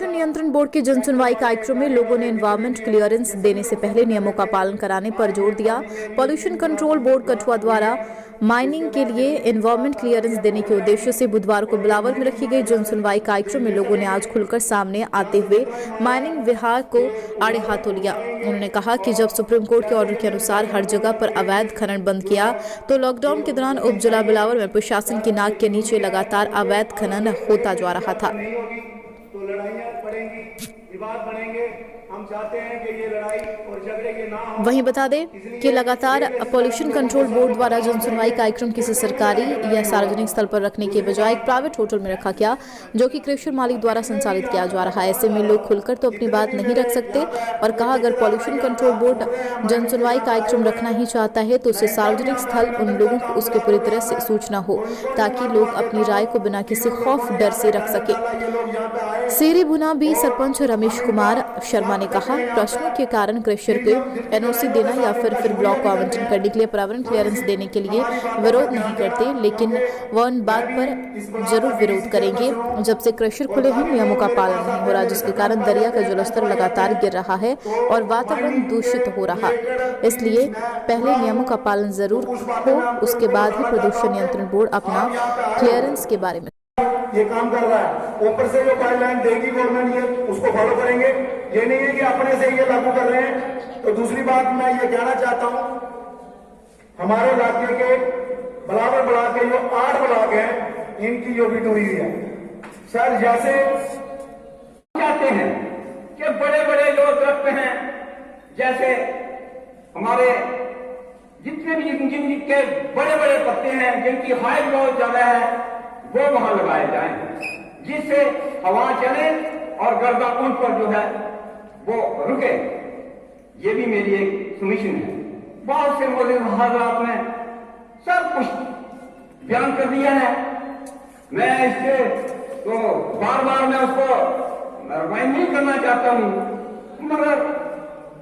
Pollution नियंत्रण board के जन सुनवाई कार्यक्रम में लोगों ने एनवायरमेंट क्लियरेंस देने से पहले नियमों का पालन कराने पर जोर दिया। पॉल्यूशन कंट्रोल बोर्ड कठुआ द्वारा माइनिंग के लिए एनवायरमेंट क्लियरेंस देने के उद्देश्य से बुधवार को बिलावर में रखी गई जन सुनवाई कार्यक्रम में लोगों ने आज खुलकर सामने आते हुए माइनिंग विभाग को आड़े हाथों लिया। उन्होंने कहा कि जब सुप्रीम कोर्ट के ऑर्डर के अनुसार हर जगह पर अवैध खनन बंद किया तो लॉकडाउन के दौरान उप जिला बिलावर में प्रशासन की नाक के नीचे लगातार अवैध खनन होता जा रहा था। तो लड़ाइयां पड़ेंगी, विवाद बढ़ेंगे। हम चाहते हैं कि ये लड़ाई और झगड़े के ना हो। वहीं बता दें कि लगातार पॉल्यूशन कंट्रोल बोर्ड द्वारा जन सुनवाई कार्यक्रम किसी सरकारी या सार्वजनिक स्थल पर रखने के बजाय एक प्राइवेट होटल में रखा गया, जो कि क्रशर मालिक द्वारा संचालित किया जा रहा है। ऐसे में लोग खुलकर तो अपनी बात नहीं रख सकते और कहा अगर पॉल्यूशन कंट्रोल बोर्ड जन सुनवाई कार्यक्रम रखना ही चाहता है तो उसे सार्वजनिक स्थल उन लोगों को उसके पूरी तरह से सूचना हो, ताकि लोग अपनी राय को बिना किसी खौफ डर से रख सके। सेरी बुना बी सरपंच रमेश कुमार शर्मा ने कहा, प्रश्नों के कारण क्रशर के एनओसी देना या फिर ब्लॉक को आवंटन करने के लिए पर्यावरण क्लियरेंस देने के लिए विरोध नहीं करते, लेकिन वह उन बात पर जरूर विरोध करेंगे जब से क्रशर खुले हैं नियमों का पालन नहीं हो रहा, जिसके कारण दरिया का जलस्तर लगातार गिर रहा है और वातावरण दूषित हो रहा। इसलिए पहले नियमों का पालन जरूर हो, उसके बाद ही प्रदूषण नियंत्रण बोर्ड अपना क्लियरेंस के बारे में ये काम कर रहा है। ऊपर से जो गाइडलाइन देगी गवर्नमेंट ये उसको फॉलो करेंगे। ये नहीं है कि अपने से ये लागू कर रहे हैं। तो दूसरी बात मैं ये कहना चाहता हूं, हमारे इलाके के बिलावर ब्लॉक के जो 8 ब्लॉक हैं, इनकी जो भी हुई है सर, जैसे कहते हैं कि बड़े बड़े जो दरख्त हैं, जैसे हमारे जितने भी जिनके बड़े बड़े पत्ते हैं, जिनकी हाइट बहुत ज्यादा है, वो वहां लगाए जाएं, जिससे हवा चले और गर्दा उन पर जो है वो रुके। ये भी मेरी एक सबमिशन है। बहुत से मौजूद हजरात ने सब कुछ बयान कर दिया है। मैं इसके तो बार बार मैं उसको रिवाइंड नहीं करना चाहता हूं, मगर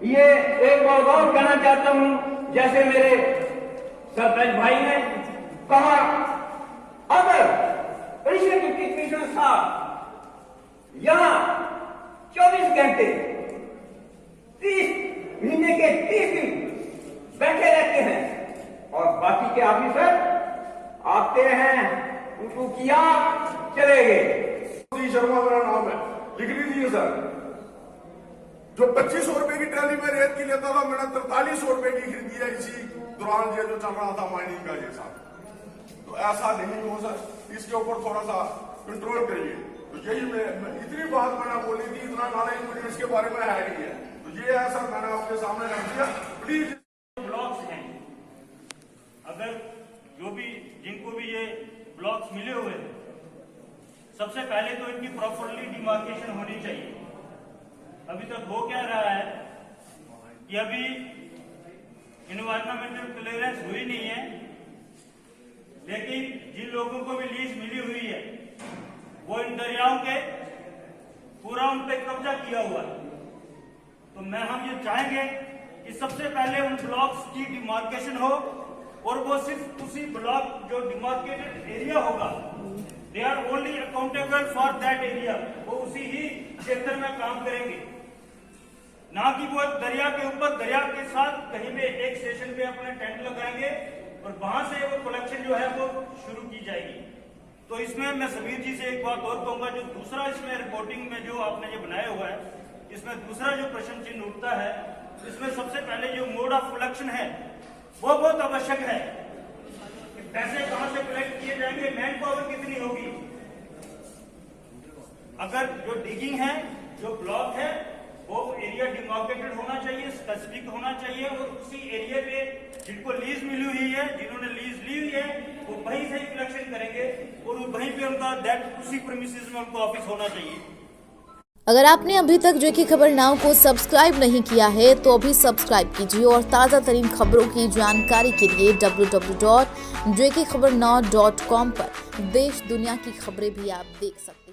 ये एक बार और कहना चाहता हूं, जैसे मेरे सरपंच भाई ने कहा, अगर परिषद की कमीशन साहब यहाँ 24 घंटे 30 महीने के 30 दिन बैठे रहते हैं और बाकी के ऑफिसर आते हैं, उनको किया चले गए। शर्मा मेरा नाम है, लिख लीजिए सर। जो 2500 रुपए की ट्रैली में रेत की लेता था, मैंने 4300 रुपए की खरीदी है इसी दौरान ये जो चल रहा था माइनिंग का ये साहब। तो ऐसा नहीं हो सर, इसके ऊपर थोड़ा सा कंट्रोल करिए। तो यही मैं इतनी बात मैंने बोली थी, इतना नॉलेज मुझे इसके बारे में है नहीं है, तो ये है सर, मैंने आपके सामने रख दिया। प्लीज ब्लॉक्स हैं, अगर जो भी जिनको भी ये ब्लॉक्स मिले हुए हैं, सबसे पहले तो इनकी प्रॉपरली डिमार्केशन होनी चाहिए। अभी तक हो क्या रहा है कि अभी एनवायरमेंटल क्लियरेंस हुई नहीं है, लेकिन जिन लोगों को भी लीज मिली हुई है वो इन दरियाओं के पूरा उन पे कब्जा किया हुआ है। तो हम ये चाहेंगे कि सबसे पहले उन ब्लॉक्स की डिमार्केशन हो और वो सिर्फ उसी ब्लॉक जो डिमार्केटेड एरिया होगा, they are only accountable for that area, वो उसी ही क्षेत्र में काम करेंगे, ना कि वो दरिया के ऊपर दरिया के साथ कहीं पे एक स्टेशन पे अपने टेंट लगाएंगे और वहां से वो कलेक्शन जो है वो शुरू की जाएगी। तो इसमें मैं समीर जी से एक बात और कहूंगा, जो दूसरा इसमें रिपोर्टिंग में जो आपने ये बनाया हुआ है, इसमें दूसरा जो प्रश्न चिन्ह उठता है, इसमें सबसे पहले जो मोड ऑफ कलेक्शन है वो बहुत आवश्यक है। पैसे कहां से कलेक्ट किए जाएंगे, मैन पावर कितनी होगी। अगर जो डिगिंग है, जो ब्लॉक है, वो एरिया डिमार्केटेड होना चाहिए, स्पेसिफिक होना चाहिए और उसी एरिया पे जिनको लीज मिली हुई है, जिन्होंने लीज ली हुई है, वो वहीं से ही कलेक्शन करेंगे और वहीं पे उनका उसी प्रीमिसेस में उनको ऑफिस होना चाहिए। अगर आपने अभी तक जो की खबर नाउ को सब्सक्राइब नहीं किया है तो अभी सब्सक्राइब कीजिए और ताज़ा तरीन खबरों की जानकारी के लिए www.jkhabarnow.com पर देश दुनिया की खबरें भी आप देख सकते हैं।